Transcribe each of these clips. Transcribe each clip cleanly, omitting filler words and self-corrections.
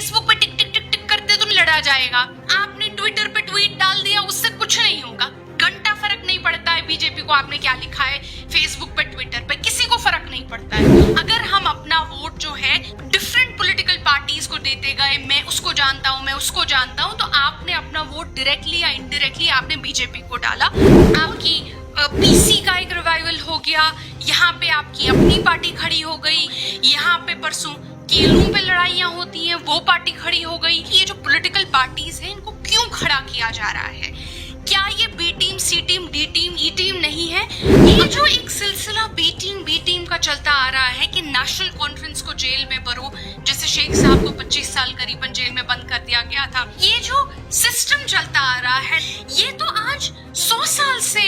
Facebook पे टिक टिक टिक टिक करते तो लड़ा जाएगा। आपने ट्विटर पे ट्वीट डाल दिया, उससे कुछ नहीं होगा, घंटा फर्क नहीं पड़ता है बीजेपी को आपने क्या लिखा है फेसबुक पे ट्विटर पे, किसी को फर्क नहीं पड़ता है। अगर हम अपना वोट जो है डिफरेंट पॉलिटिकल पार्टीज को देते गए, मैं उसको जानता हूँ, मैं उसको जानता हूँ, तो आपने अपना वोट डायरेक्टली या इनडायरेक्टली आपने बीजेपी को डाला। आपकी पीसी का एक रिवाइवल हो गया, यहाँ पे आपकी अपनी पार्टी खड़ी हो गई, यहाँ पे परसों केलों पे लड़ाइयां होती हैं, वो पार्टी खड़ी हो गई। ये जो पॉलिटिकल पार्टीज हैं इनको क्यों खड़ा किया जा रहा है? क्या ये बी टीम, सी टीम, डी टीम, ई टीम नहीं है? ये जो एक सिलसिला बी टीम का चलता आ रहा है कि नेशनल कॉन्फ्रेंस को जेल में भरो, जैसे शेख साहब को 25 साल करीबन जेल में बंद कर दिया गया था, ये जो सिस्टम चलता आ रहा है ये तो आज 100 साल से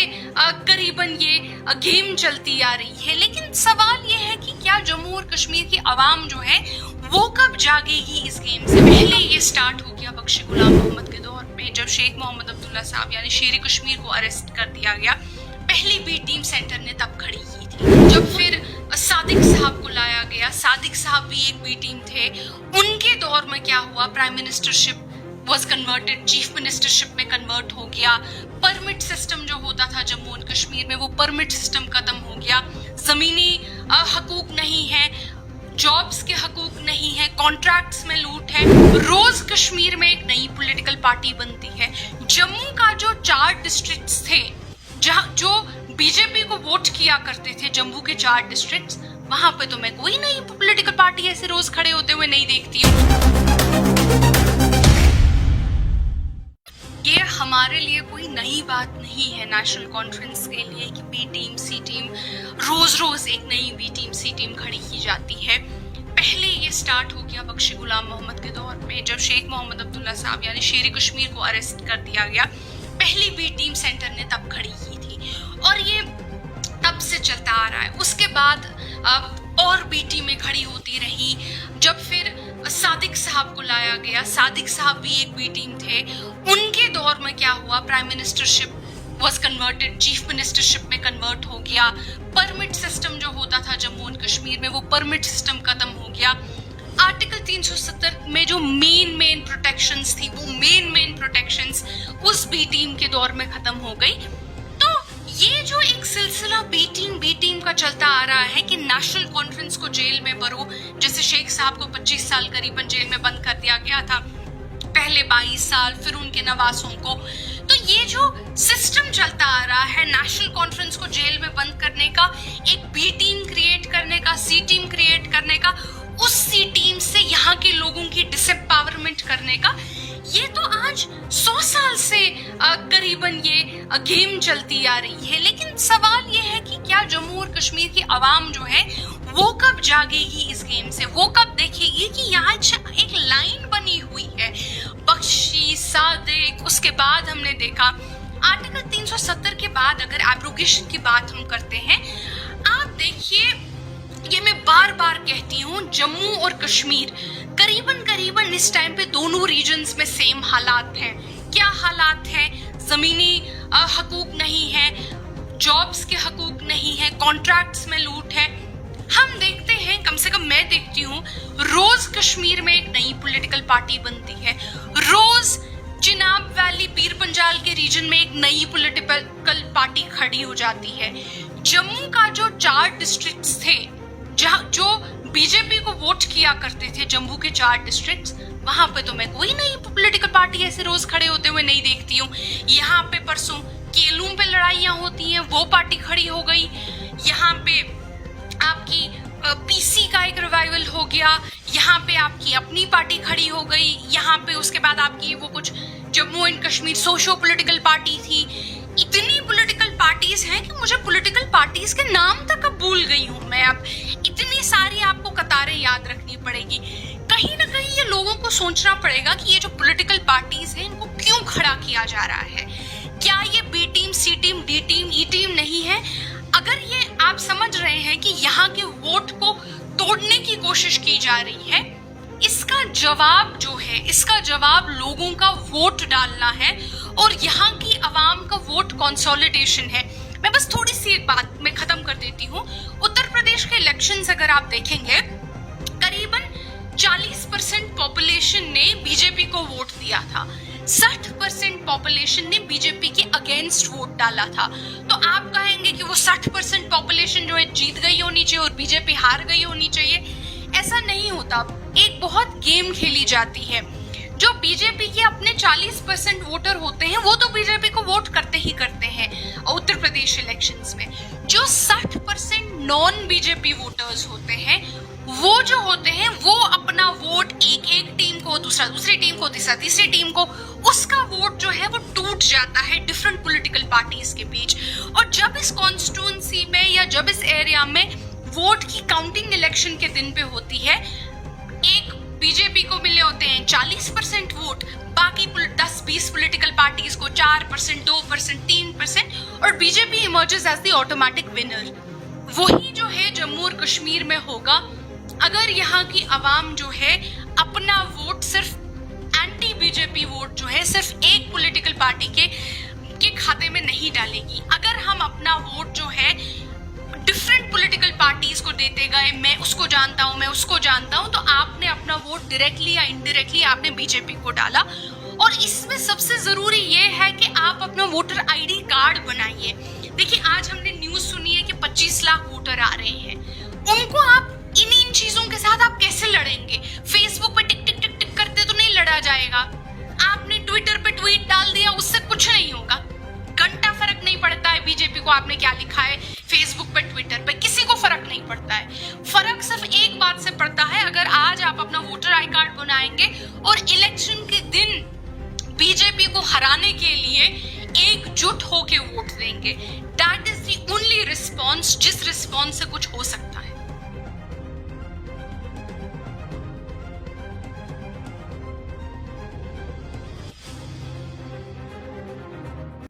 करीबन ये गेम चलती आ रही है। लेकिन सवाल ये है कि क्या जम्मू और कश्मीर की आवाम जो है वो कब जागेगी इस गेम से? पहले ये स्टार्ट हो गया बख्शी गुलाम मोहम्मद के दौर में, जब शेख मोहम्मद अब्दुल्ला साहब यानी शेर कश्मीर को अरेस्ट कर दिया गया। पहली बी टीम सेंटर ने तब खड़ी की थी। जब फिर सादिक साहब को लाया गया, सादिक साहब भी एक बी टीम थे, उनके दौर में क्या हुआ, prime ministership was converted, chief ministership में कन्वर्ट हो गया। परमिट सिस्टम जो होता था जम्मू और कश्मीर में वो परमिट सिस्टम खत्म हो गया। जमीनी हकूक नहीं है, जॉब्स के हकूक नहीं है, कॉन्ट्रैक्ट्स में लूट है। रोज कश्मीर में एक नई पॉलिटिकल पार्टी बनती है। जम्मू का जो 4 डिस्ट्रिक्ट्स थे जहां जो बीजेपी को वोट किया करते थे, जम्मू के 4 डिस्ट्रिक्ट्स, वहां पे तो मैं कोई नई पॉलिटिकल पार्टी ऐसे रोज खड़े होते हुए नहीं देखती हूँ। ये हमारे लिए कोई नई बात नहीं है नेशनल कॉन्फ्रेंस के लिए कि बी टीम, सी टीम, रोज रोज एक नई बी टीम, सी टीम खड़ी की जाती है। पहले ये स्टार्ट हो गया बख्शी गुलाम मोहम्मद के दौर में, जब शेख मोहम्मद अब्दुल्ला साहब यानी शेर कश्मीर को अरेस्ट कर दिया गया। पहली बी टीम सेंटर ने तब खड़ी की थी और ये तब से चलता आ रहा है। उसके बाद और बी टीमें खड़ी होती रही। जब फिर सादिक साहब को लाया गया, सादिक साहब भी एक बी टीम थे, उनके दौर में क्या हुआ, prime ministership was converted, chief ministership में कन्वर्ट हो गया। परमिट सिस्टम जो होता था जम्मू एंड कश्मीर में वो परमिट सिस्टम खत्म हो गया। आर्टिकल 370 में जो मेन प्रोटेक्शंस थी वो मेन प्रोटेक्शंस उस बी टीम के दौर में खत्म हो गई। तो ये जो एक सिलसिला बी टीम का चलता आ रहा है कि नेशनल कॉन्फ्रेंस को जेल में भरो, जैसे शेख साहब को 25 साल करीबन जेल में बंद कर दिया गया था, पहले 22 साल, फिर उनके नवासों को। तो ये जो सिस्टम चलता आ रहा है नेशनल कॉन्फ्रेंस को जेल में बंद करने का, एक बी टीम क्रिएट करने का, सी टीम क्रिएट करने का, उस सी टीम से यहाँ के लोगों की डिसएम्पावरमेंट करने का, ये तो आज 100 साल से करीबन ये गेम चलती आ रही है। लेकिन सवाल ये है कि क्या जम्मू और कश्मीर की आवाम जो है वो कब जागेगी इस गेम से, वो कब देखेगी कि यहाँ एक लाइन बनी हुई है बख्शी, सादिक। उसके बाद हमने देखा आर्टिकल 370 के बाद अगर एब्रोगेशन की बात हम करते हैं, आप देखिए, ये मैं बार बार कहती हूँ, जम्मू और कश्मीर करीबन इस टाइम पे दोनों रीजन्स में सेम हालात हैं। क्या हालात हैं? जमीनी हकूक नहीं है, जॉब्स के हकूक नहीं है, कॉन्ट्रैक्ट्स में लूट है। हम देखते हैं, कम से कम मैं देखती हूँ, रोज कश्मीर में एक नई पॉलिटिकल पार्टी बनती है। रोज चिनाब वैली, पीर पंजाल के रीजन में एक नई पॉलिटिकल पार्टी खड़ी हो जाती है। जम्मू का जो 4 डिस्ट्रिक्ट्स थे जहां जो बीजेपी को वोट किया करते थे, जम्मू के 4 डिस्ट्रिक्ट्स, वहां पे तो मैं कोई नई पॉलिटिकल पार्टी ऐसे रोज खड़े होते हुए नहीं देखती हूँ। यहाँ पे परसों केलों पे लड़ाइयां होती हैं, वो पार्टी खड़ी हो गई। यहाँ पे आपकी पीसी का एक रिवाइवल हो गया, यहाँ पे आपकी अपनी पार्टी खड़ी हो गई। यहाँ पे उसके बाद आपकी वो कुछ Jammu and Kashmir socio political party थी। इतनी पॉलिटिकल पार्टीज हैं कि मुझे पॉलिटिकल पार्टीज के नाम तक अब भूल गई हूँ मैं। अब इतनी सारी आपको कतारें याद रखनी पड़ेगी। कहीं ना कहीं ये लोगों को सोचना पड़ेगा कि ये जो पॉलिटिकल पार्टीज हैं इनको क्यों खड़ा किया जा रहा है। क्या ये बी टीम, सी टीम, डी टीम, ई टीम नहीं है? अगर ये आप समझ रहे हैं कि यहाँ के वोट को तोड़ने की कोशिश की जा रही है, इसका जवाब जो है, इसका जवाब लोगों का वोट डालना है और यहाँ की आवाम का वोट कंसोलिडेशन है। मैं बस थोड़ी सी एक बात मैं खत्म कर देती हूँ। उत्तर प्रदेश के इलेक्शंस अगर आप देखेंगे, करीबन 40% पॉपुलेशन पॉपुलेशन ने बीजेपी को वोट दिया था, 60% पॉपुलेशन ने बीजेपी के अगेंस्ट वोट डाला था। तो आप कहेंगे कि वो 60% पॉपुलेशन जो है जीत गई होनी चाहिए और बीजेपी हार गई होनी चाहिए। ऐसा नहीं होता। एक बहुत गेम खेली जाती है। जो बीजेपी के अपने 40% वोटर होते हैं वो तो बीजेपी को वोट करते ही करते हैं उत्तर प्रदेश इलेक्शंस में। जो 60% नॉन बीजेपी वोटर्स होते हैं वो जो होते हैं वो अपना वोट एक टीम को, दूसरा दूसरी टीम को, तीसरा तीसरी टीम को, उसका वोट जो है वो टूट जाता है डिफरेंट पॉलिटिकल पार्टीज के बीच। और जब इस कॉन्स्टिट्यूंसी में या जब इस एरिया में वोट की काउंटिंग इलेक्शन के दिन पे होती है, एक बीजेपी को मिले होते हैं 40% वोट, बाकी 10-20 पॉलिटिकल पार्टीज को 4%, 2%, 3%, और BJP emerges as the automatic winner. वही जो है जम्मू और कश्मीर में होगा अगर यहाँ की आवाम जो है अपना वोट सिर्फ एंटी बीजेपी वोट जो है सिर्फ एक पॉलिटिकल पार्टी के खाते में नहीं डालेगी। अगर हम अपना वोट जो है डिफरेंट पॉलिटिकल पार्टीज को देते गए, मैं उसको जानता हूं, मैं उसको जानता हूं, तो आपने अपना वोट डायरेक्टली या इनडायरेक्टली आपने बीजेपी को डाला। और इसमें सबसे जरूरी ये है कि आप अपना वोटर आईडी कार्ड बनाइए। देखिए आज हमने न्यूज सुनी है कि 25 लाख वोटर आ रहे हैं, उनको आप इन चीजों के साथ आप कैसे लड़ेंगे? फेसबुक पे टिक टिक टिक टिक करते तो नहीं लड़ा जाएगा। आपने ट्विटर पे ट्वीट डाल दिया, उससे कुछ नहीं होगा। घंटा फर्क नहीं पड़ता है बीजेपी को आपने क्या लिखा है फेसबुक पे, ट्विटर पे, किसी को फर्क नहीं पड़ता है। फर्क सिर्फ एक बात से पड़ता है, अगर आज आप अपना वोटर आई कार्ड बनाएंगे और इलेक्शन के दिन बीजेपी को हराने के लिए एकजुट होके वोट देंगे। That is the only response जिस रिस्पॉन्स से कुछ हो सकता है।